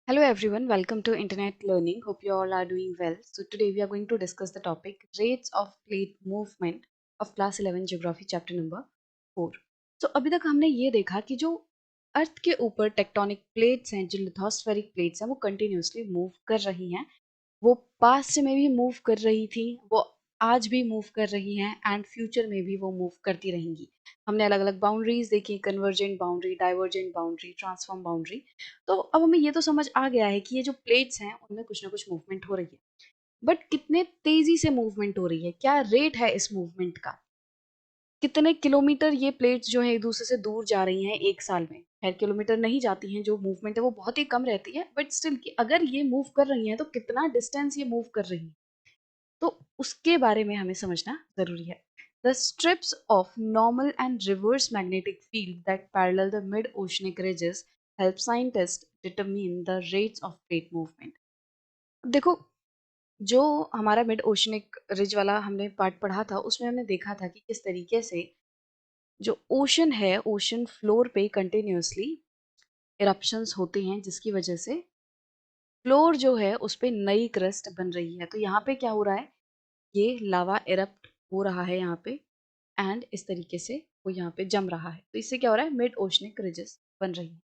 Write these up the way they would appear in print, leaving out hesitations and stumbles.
Hello everyone, welcome to Internet Learning. Hope you all are doing well. So today we are going to discuss the topic rates of plate movement of class 11 geography chapter number 4. So अभी तक हमने ये देखा कि जो अर्थ के ऊपर tectonic plates हैं, जो लिथोस्फेरिक प्लेट्स हैं, वो कंटिन्यूसली मूव कर रही हैं। वो पास्ट में भी मूव कर रही थी, वो आज भी मूव कर रही हैं एंड फ्यूचर में भी वो मूव करती रहेंगी। हमने अलग अलग बाउंड्रीज देखी, convergent boundary, divergent boundary, transform boundary. तो अब हमें ये तो समझ आ गया है कि ये जो प्लेट्स हैं उनमें कुछ ना कुछ मूवमेंट हो रही है, बट कितने तेजी से मूवमेंट हो रही है, क्या रेट है इस मूवमेंट का, कितने किलोमीटर ये प्लेट्स जो है एक दूसरे से दूर जा रही हैं एक साल में। खैर किलोमीटर नहीं जाती हैं, जो मूवमेंट है वो बहुत ही कम रहती है, बट स्टिल कि अगर ये मूव कर रही हैं तो कितना डिस्टेंस ये मूव कर रही है, तो उसके बारे में हमें समझना जरूरी है। The strips of normal and reverse magnetic field that parallel the mid-oceanic ridges help scientists determine the rates of plate movement. देखो, जो हमारा मिड ओशनिक रिज वाला हमने पार्ट पढ़ा था उसमें हमने देखा था कि किस तरीके से जो ओशन है, ओशन फ्लोर पे कंटिन्यूसली इरप्शंस होते हैं, जिसकी वजह से फ्लोर जो है उस पे नई क्रस्ट बन रही है। तो यहाँ पे क्या हो रहा है, ये लावा इरप्ट हो रहा है यहाँ पे एंड इस तरीके से वो यहाँ पे जम रहा है। तो इससे क्या हो रहा है, मिड ओशनिक रिजेस बन रही है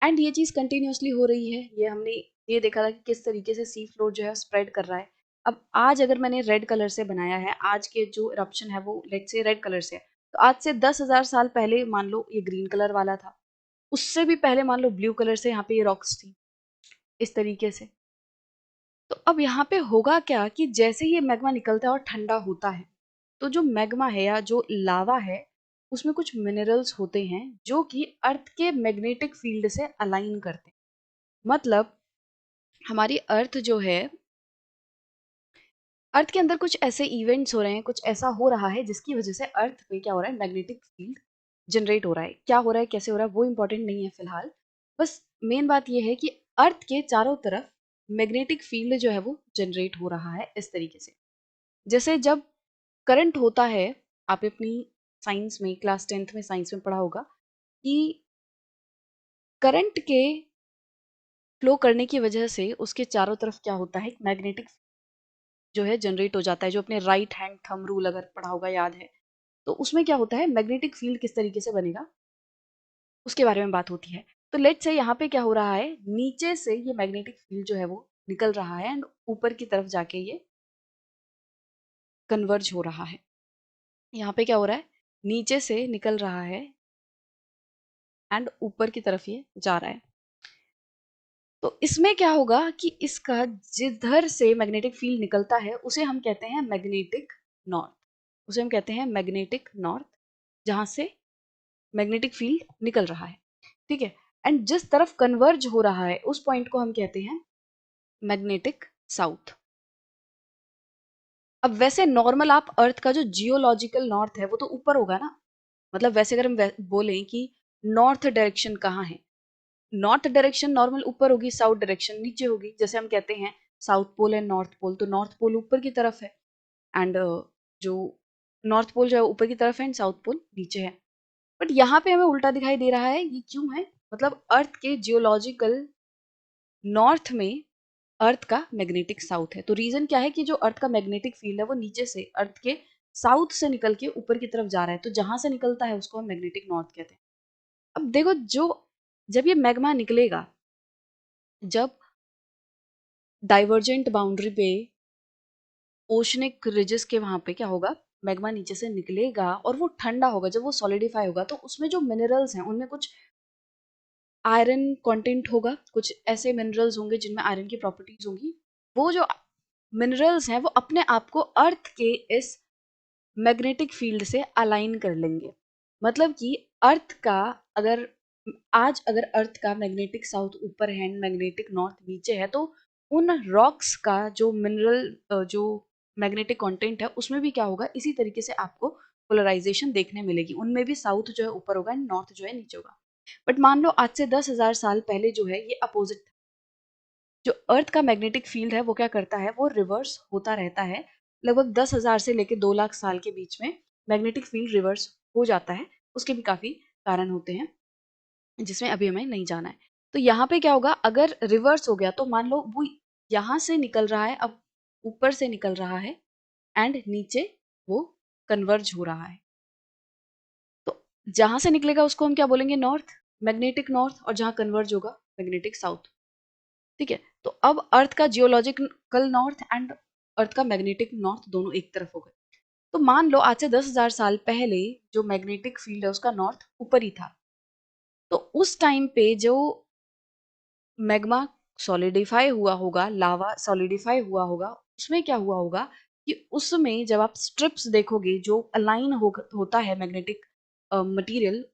एंड ये चीज़ कंटिन्यूसली हो रही है। ये हमने ये देखा था कि किस तरीके से सी फ्लोर जो है स्प्रेड कर रहा है। अब आज अगर मैंने रेड कलर से बनाया है, आज के जो इरप्शन है वो लेट्स से रेड कलर से है, तो आज से 10,000 साल पहले मान लो ये ग्रीन कलर वाला था, उससे भी पहले मान लो ब्लू कलर से यहाँ पे ये रॉक्स थी, इस तरीके से। तो अब यहाँ पे होगा क्या कि जैसे ये मैग्मा निकलता है और ठंडा होता है, तो जो मैग्मा है या जो लावा है उसमें कुछ मिनरल्स होते हैं जो कि अर्थ के मैग्नेटिक फील्ड से अलाइन करते हैं। मतलब हमारी अर्थ जो है, अर्थ के अंदर कुछ ऐसे इवेंट्स हो रहे हैं, कुछ ऐसा हो रहा है जिसकी वजह से अर्थ पे क्या हो रहा है, मैग्नेटिक फील्ड जनरेट हो रहा है। क्या हो रहा है, कैसे हो रहा है, वो इंपॉर्टेंट नहीं है फिलहाल। बस मेन बात ये है कि अर्थ के चारों तरफ मैग्नेटिक फील्ड जो है वो जनरेट हो रहा है इस तरीके से। जैसे जब करंट होता है, आपने अपनी साइंस में क्लास 10th में साइंस में पढ़ा होगा कि करंट के फ्लो करने की वजह से उसके चारों तरफ क्या होता है, मैग्नेटिक जो है जनरेट हो जाता है। जो अपने राइट हैंड थंब रूल अगर पढ़ा होगा, याद है, तो उसमें क्या होता है, मैग्नेटिक फील्ड किस तरीके से बनेगा उसके बारे में बात होती है। तो लेट्स से यहाँ पे क्या हो रहा है, नीचे से ये मैग्नेटिक फील्ड जो है वो निकल रहा है एंड ऊपर की तरफ जाके ये कन्वर्ज हो रहा है। यहाँ पे क्या हो रहा है, नीचे से निकल रहा है एंड ऊपर की तरफ ये जा रहा है। तो इसमें क्या होगा कि इसका जिधर से मैग्नेटिक फील्ड निकलता है उसे हम कहते हैं मैग्नेटिक नॉर्थ, उसे हम कहते हैं मैग्नेटिक नॉर्थ, जहां से मैग्नेटिक फील्ड निकल रहा है। ठीक है, एंड जिस तरफ कन्वर्ज हो रहा है उस पॉइंट को हम कहते हैं मैग्नेटिक साउथ। अब वैसे नॉर्मल आप अर्थ का जो जियोलॉजिकल नॉर्थ है वो तो ऊपर होगा ना। मतलब वैसे अगर हम बोलें कि नॉर्थ डायरेक्शन कहाँ है, नॉर्थ डायरेक्शन नॉर्मल ऊपर होगी, साउथ डायरेक्शन नीचे होगी। जैसे हम कहते हैं south pole and north pole, तो नॉर्थ पोल ऊपर की तरफ है एंड जो नॉर्थ पोल जो है ऊपर की तरफ है एंड साउथ पोल नीचे है। बट यहाँ पे हमें उल्टा दिखाई दे रहा है, ये क्यों है, मतलब अर्थ के जियोलॉजिकल नॉर्थ में अर्थ का मैग्नेटिक साउथ है। तो रीजन क्या है कि जो अर्थ का मैग्नेटिक फील्ड है वो नीचे से अर्थ के साउथ से निकल के ऊपर की तरफ जा रहा है, तो जहां से निकलता है उसको हम मैग्नेटिक नॉर्थ कहते हैं। अब देखो, जो जब ये मैग्मा निकलेगा, जब डाइवर्जेंट बाउंड्री पे ओशनिक रिजेस के वहां पे क्या होगा, मैग्मा नीचे से निकलेगा और वो ठंडा होगा। जब वो सॉलिडिफाई होगा तो उसमें जो मिनरल्स हैं उनमें कुछ आयरन कंटेंट होगा, कुछ ऐसे मिनरल्स होंगे जिनमें आयरन की प्रॉपर्टीज होंगी। वो जो मिनरल्स हैं वो अपने आप को अर्थ के इस मैग्नेटिक फील्ड से अलाइन कर लेंगे। मतलब कि अर्थ का अगर आज अगर अर्थ का मैग्नेटिक साउथ ऊपर है एंड मैग्नेटिक नॉर्थ नीचे है, तो उन रॉक्स का जो मिनरल जो मैग्नेटिक कंटेंट है उसमें भी क्या होगा, इसी तरीके से आपको पोलराइजेशन देखने मिलेगी। उनमें भी साउथ जो है ऊपर होगा एंड नॉर्थ जो है नीचे होगा। बट मान लो आज से 10,000 साल पहले जो है ये अपोजिट था। जो अर्थ का मैग्नेटिक फील्ड है वो क्या करता है, वो रिवर्स होता रहता है। लगभग 10,000 से लेकर 2 लाख साल के बीच में मैग्नेटिक फील्ड रिवर्स हो जाता है। उसके भी काफी कारण होते हैं जिसमें अभी हमें नहीं जाना है। तो यहाँ पे क्या होगा, अगर रिवर्स हो गया तो मान लो वो यहाँ से निकल रहा है, अब ऊपर से निकल रहा है एंड नीचे वो कन्वर्ज हो रहा है। तो जहां से निकलेगा उसको हम क्या बोलेंगे, नॉर्थ, मैग्नेटिक नॉर्थ, और जहां कन्वर्ज होगा मैग्नेटिक साउथ। ठीक है, तो अब अर्थ का जियोलॉजिकल नॉर्थ एंड अर्थ का मैग्नेटिक नॉर्थ दोनों एक तरफ हो गए। तो मान लो आज से 10,000 साल पहले जो मैग्नेटिक फील्ड है उसका नॉर्थ ऊपर ही था। तो उस टाइम पे जो मैग्मा सॉलिडिफाई हुआ होगा, लावा सॉलिडिफाई हुआ होगा, उसमें क्या हुआ होगा कि उसमें जब आप स्ट्रिप्स देखोगे जो अलाइन होता है मैग्नेटिक मटेरियल,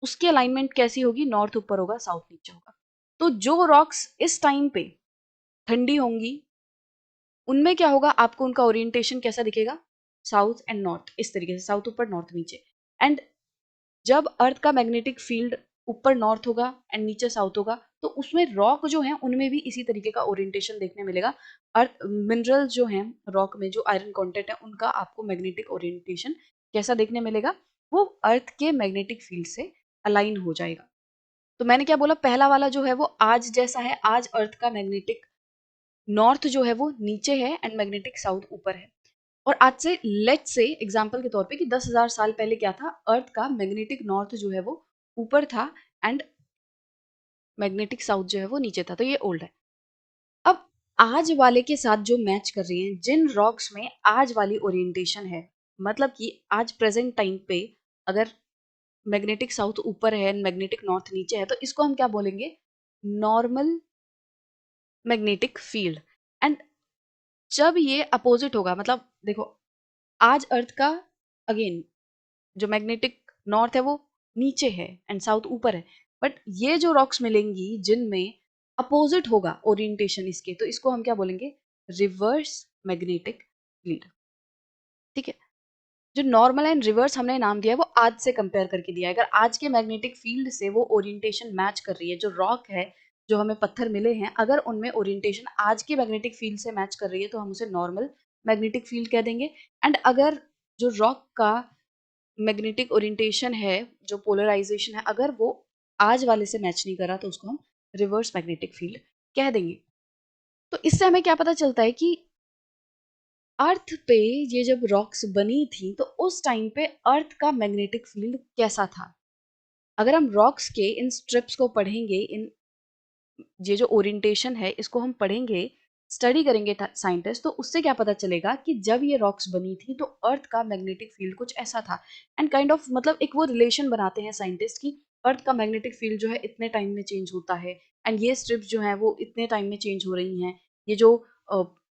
उसकी अलाइनमेंट कैसी होगी, नॉर्थ ऊपर होगा साउथ नीचे होगा। तो जो रॉक्स इस टाइम पे ठंडी होंगी उनमें क्या होगा, आपको उनका ओरिएंटेशन कैसा दिखेगा, साउथ एंड नॉर्थ, इस तरीके से, साउथ ऊपर नॉर्थ नीचे। एंड जब अर्थ का मैग्नेटिक फील्ड ऊपर नॉर्थ होगा एंड नीचे साउथ होगा, तो उसमें रॉक जो है उनमें भी इसी तरीके का ओरिएंटेशन देखने मिलेगा। अर्थ मिनरल जो है रॉक में, जो आयरन कंटेंट है, उनका आपको मैग्नेटिक ओरिएंटेशन कैसा देखने मिलेगा, वो अर्थ के मैग्नेटिक फील्ड से अलाइन हो जाएगा। तो मैंने क्या बोला, पहला वाला जो है वो आज जैसा है, आज अर्थ का मैग्नेटिक नॉर्थ जो है वो नीचे है एंड मैग्नेटिक साउथ ऊपर है। और आज से लेट्स से एग्जांपल के तौर पे कि 10,000 साल पहले क्या था, अर्थ का मैग्नेटिक नॉर्थ जो है वो ऊपर था एंड मैग्नेटिक साउथ जो है वो नीचे था। तो ये ओल्ड है। अब आज वाले के साथ जो मैच कर रही है, जिन रॉक्स में आज वाली ओरिएंटेशन है, मतलब कि आज प्रेजेंट टाइम पे अगर मैग्नेटिक साउथ ऊपर है एंड मैग्नेटिक नॉर्थ नीचे है, तो इसको हम क्या बोलेंगे, नॉर्मल मैग्नेटिक फील्ड। एंड जब ये अपोजिट होगा, मतलब देखो आज अर्थ का अगेन जो मैग्नेटिक नॉर्थ है वो नीचे है एंड साउथ ऊपर है, बट ये जो रॉक्स मिलेंगी जिनमें अपोजिट होगा ओरिएंटेशन इसके, तो इसको हम क्या बोलेंगे, रिवर्स मैग्नेटिक फील्ड। ठीक है, जो नॉर्मल एंड रिवर्स हमने नाम दिया है वो आज से कंपेयर करके दिया है। अगर आज के मैग्नेटिक फील्ड से वो ओरिएंटेशन मैच कर रही है, जो रॉक है, जो हमें पत्थर मिले हैं, अगर उनमें ओरिएंटेशन आज के मैग्नेटिक फील्ड से मैच कर रही है तो हम उसे नॉर्मल मैग्नेटिक फील्ड कह देंगे। एंड अगर जो रॉक का मैग्नेटिक ओरिएंटेशन है, जो पोलराइजेशन है, अगर वो आज वाले से मैच नहीं कर रहा तो उसको हम रिवर्स मैग्नेटिक फील्ड कह देंगे। तो इससे हमें क्या पता चलता है कि अर्थ पे ये जब रॉक्स बनी थी तो उस टाइम पे अर्थ का मैग्नेटिक फील्ड कैसा था। अगर हम रॉक्स के इन स्ट्रिप्स को पढ़ेंगे, इन ये जो ओरिएंटेशन है इसको हम पढ़ेंगे, स्टडी करेंगे साइंटिस्ट, तो उससे क्या पता चलेगा कि जब ये रॉक्स बनी थी तो अर्थ का मैग्नेटिक फील्ड कुछ ऐसा था। एंड काइंड ऑफ मतलब एक वो रिलेशन बनाते हैं साइंटिस्ट की, अर्थ का मैग्नेटिक फील्ड जो है इतने टाइम में चेंज होता है एंड ये स्ट्रिप्स जो है वो इतने टाइम में चेंज हो रही हैं। ये जो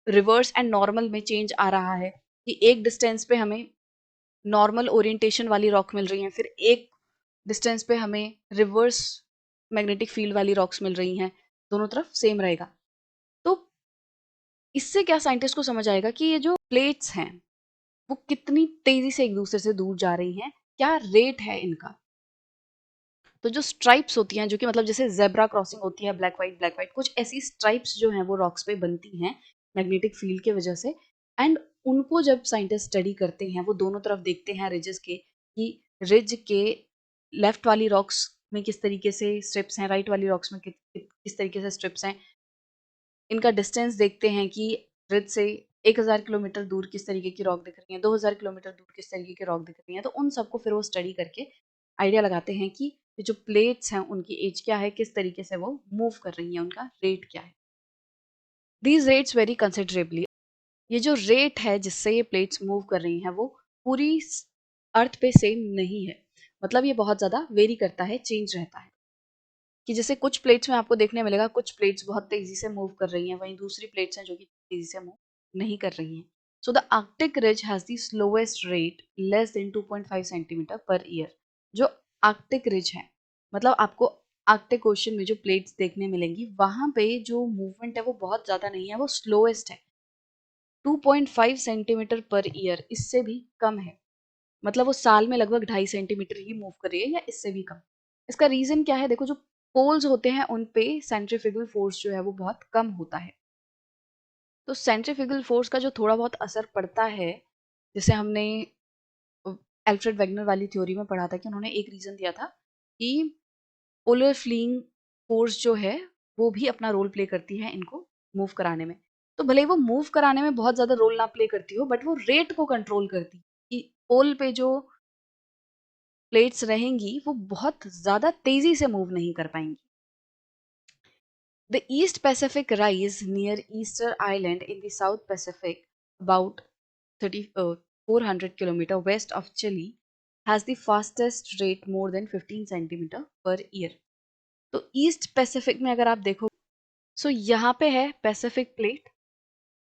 रिवर्स एंड नॉर्मल में चेंज आ रहा है कि एक डिस्टेंस पे हमें नॉर्मल ओरिएंटेशन वाली रॉक मिल रही हैं, फिर एक डिस्टेंस पे हमें रिवर्स मैग्नेटिक फील्ड वाली रॉक्स मिल रही हैं, दोनों तरफ सेम रहेगा। तो इससे क्या साइंटिस्ट को समझ आएगा कि ये जो प्लेट्स हैं वो कितनी तेजी से एक दूसरे से दूर जा रही हैं, क्या रेट है इनका। तो जो स्ट्राइप्स होती हैं, जो कि मतलब जैसे जेब्रा क्रॉसिंग होती है, ब्लैक वाइट, कुछ ऐसी स्ट्राइप्स जो हैं वो रॉक्स पे बनती हैं मैग्नेटिक फील्ड की वजह से। एंड उनको जब साइंटिस्ट स्टडी करते हैं, वो दोनों तरफ देखते हैं रिजेस के, कि रिज के लेफ्ट वाली रॉक्स में किस तरीके से स्ट्रिप्स हैं, राइट वाली रॉक्स में किस तरीके से स्ट्रिप्स हैं। इनका डिस्टेंस देखते हैं कि रिज से 1,000 किलोमीटर दूर किस तरीके की रॉक दिख रही है, 2,000 किलोमीटर दूर किस तरीके की रॉक दिख रही है। तो उन सबको फिर वो स्टडी करके आइडिया लगाते हैं कि ये जो प्लेट्स हैं उनकी एज क्या है, किस तरीके से वो मूव कर रही हैं, उनका रेट क्या है। These rates very considerably. ये जो रेट है जिससे ये प्लेट्स मूव कर रही हैं वो पूरी अर्थ पे सेम नहीं है। मतलब ये बहुत ज़्यादा वेरी करता है, चेंज रहता है। कि जैसे कुछ प्लेट्स में आपको देखने मिलेगा कुछ प्लेट्स बहुत तेजी से मूव कर रही हैं, वहीं दूसरी प्लेट्स हैं जो कि तेजी से मूव नहीं कर रही हैं। So the Arctic ridge has the slowest rate, less than 2.5 centimetre per year. जो आर्कटिक रिज है, मतलब आपको आर्कटिक ओशन में जो प्लेट्स देखने मिलेंगी वहां पे जो मूवमेंट है वो बहुत ज्यादा नहीं है, वो स्लोएस्ट है। 2.5 सेंटीमीटर पर ईयर, इससे भी कम है। मतलब वो साल में लगभग 2.5 सेंटीमीटर ही मूव कर रही है या इससे भी कम। इसका रीजन क्या है, देखो जो पोल्स होते हैं उन पे सेंट्रीफ्यूगल फोर्स जो है वो बहुत कम होता है। तो सेंट्रीफ्यूगल फोर्स का जो थोड़ा बहुत असर पड़ता है, जैसे हमने एल्फ्रेड वेगनर वाली थ्योरी में पढ़ा था कि उन्होंने एक रीजन दिया था कि पोलर फ्लीइंग फोर्स जो है वो भी अपना रोल प्ले करती है इनको मूव कराने में। तो भले ही वो मूव कराने में बहुत ज़्यादा रोल ना प्ले करती हो, बट वो रेट को कंट्रोल करती है कि पोल पे जो प्लेट्स रहेंगी वो बहुत ज़्यादा तेज़ी से मूव नहीं कर पाएंगी। The East Pacific rise near Easter Island in the South Pacific, about 400 km west of Chile, has the fastest rate more than 15 centimeter per year. तो ईस्ट पैसिफिक में अगर आप देखो, सो यहाँ पे है Pacific plate,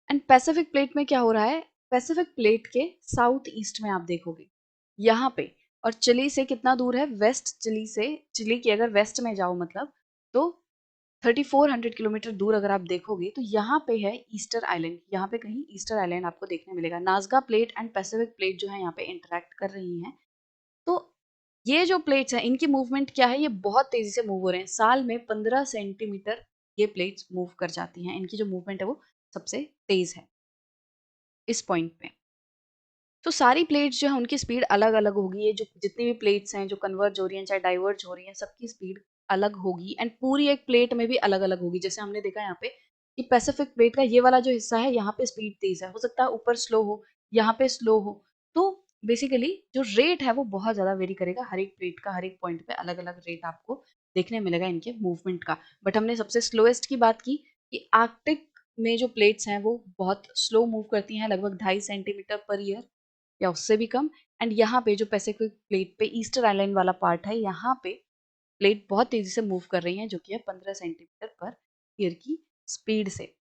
and Pacific plate में क्या हो रहा है, पैसिफिक प्लेट के साउथ ईस्ट में आप देखोगे यहाँ पे, और चिली से कितना दूर है, वेस्ट चिली से, चिली की अगर वेस्ट में जाओ मतलब, तो 3400 किलोमीटर दूर अगर आप देखोगे तो यहाँ पे है ईस्टर आइलैंड। यहाँ पे कहीं ईस्टर आइलैंड आपको देखने मिलेगा। नाज़गा प्लेट एंड पैसिफिक प्लेट जो है यहाँ पे इंटरेक्ट कर रही हैं। तो ये जो प्लेट्स हैं इनकी मूवमेंट क्या है, ये बहुत तेजी से मूव हो रहे हैं। साल में 15 सेंटीमीटर ये प्लेट्स मूव कर जाती हैं। इनकी जो मूवमेंट है वो सबसे तेज है इस पॉइंट पे। तो सारी प्लेट्स जो है उनकी स्पीड अलग अलग होगी। ये जो जितनी भी प्लेट्स हैं जो कन्वर्ज हो रही हैं चाहे डाइवर्ज हो रही हैं, सबकी स्पीड अलग होगी, एंड पूरी एक प्लेट में भी अलग अलग होगी। जैसे हमने देखा यहाँ पे कि पैसिफिक प्लेट का ये वाला जो हिस्सा है यहाँ पे स्पीड तेज है, हो सकता है ऊपर स्लो हो, यहाँ पे स्लो हो। तो बेसिकली जो रेट है वो बहुत ज़्यादा वेरी करेगा। हर एक प्लेट का हर एक पॉइंट पे अलग अलग रेट आपको देखने मिलेगा इनके मूवमेंट का। बट हमने सबसे स्लोएस्ट की बात की कि आर्कटिक में जो प्लेट्स हैं वो बहुत स्लो मूव करती हैं, लगभग 2.5 सेंटीमीटर पर ईयर या उससे भी कम। एंड यहाँ पे जो पैसिफिक प्लेट पे ईस्टर आइलैंड वाला पार्ट है, यहाँ पे प्लेट बहुत तेजी से मूव कर रही हैं, जो कि है 15 सेंटीमीटर पर ईयर की स्पीड से।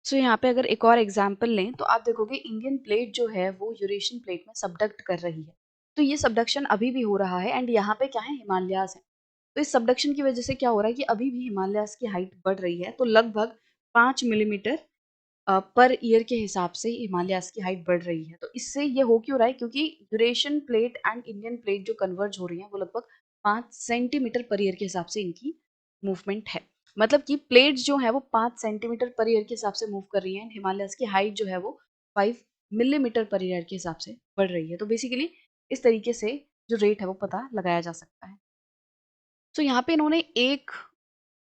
सो यहाँ पे अगर एक और एग्जाम्पल लें तो आप देखोगे इंडियन प्लेट जो है वो यूरेशियन प्लेट में सबडक्ट कर रही है। तो ये सबडक्शन अभी भी हो रहा है, एंड यहाँ पे क्या है, हिमालयाज है। तो इस सबडक्शन की वजह से क्या हो रहा है कि अभी भी हिमालयाज की हाइट बढ़ रही है। तो लगभग 5 मिलीमीटर पर ईयर के हिसाब से हिमालयाज की हाइट बढ़ रही है। तो इससे ये हो क्यों रहा है, क्योंकि Eurasian plate and Indian plate जो कन्वर्ज हो रही है वो लगभग 5 सेंटीमीटर पर ईयर के हिसाब से इनकी मूवमेंट है। मतलब कि प्लेट्स जो है वो 5 सेंटीमीटर पर ईयर के हिसाब से मूव कर रही हैं, हिमालयाज की हाइट जो है वो 5 मिलीमीटर पर ईयर के हिसाब से बढ़ रही है। तो बेसिकली इस तरीके से जो रेट है वो पता लगाया जा सकता है। तो यहाँ पे इन्होंने एक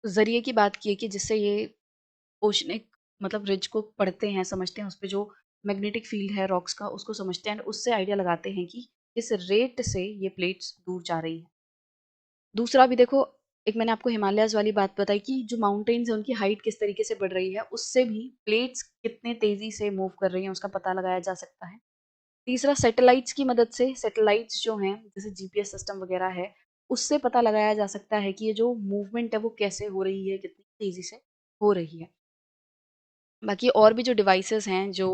जरिए की बात की है कि जिससे ये ओशनिक मतलब रिज को पढ़ते हैं, समझते हैं, उस पे जो मैग्नेटिक फील्ड है रॉक्स का उसको समझते हैं, उससे आइडिया लगाते हैं कि किस रेट से ये प्लेट्स दूर जा रही हैं। दूसरा भी देखो, एक मैंने आपको हिमालयाज़ वाली बात बताई कि जो माउंटेन्स हैं उनकी हाइट किस तरीके से बढ़ रही है, उससे भी प्लेट्स कितने तेज़ी से मूव कर रही हैं उसका पता लगाया जा सकता है। तीसरा, सैटेलाइट्स की मदद से, सैटेलाइट्स जो हैं जैसे जीपीएस सिस्टम वगैरह है, उससे पता लगाया जा सकता है कि ये जो मूवमेंट है वो कैसे हो रही है, कितनी तेज़ी से हो रही है। बाकी और भी जो डिवाइसेस हैं जो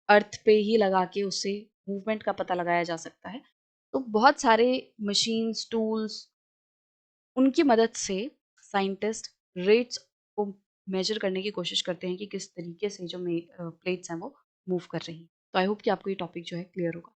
अर्थ पे ही लगा के उससे मूवमेंट का पता लगाया जा सकता है। तो बहुत सारे मशीन्स, टूल्स, उनकी मदद से साइंटिस्ट रेट्स को मेजर करने की कोशिश करते हैं कि किस तरीके से जो प्लेट्स हैं वो मूव कर रही हैं। तो आई होप कि आपको ये टॉपिक जो है क्लियर होगा।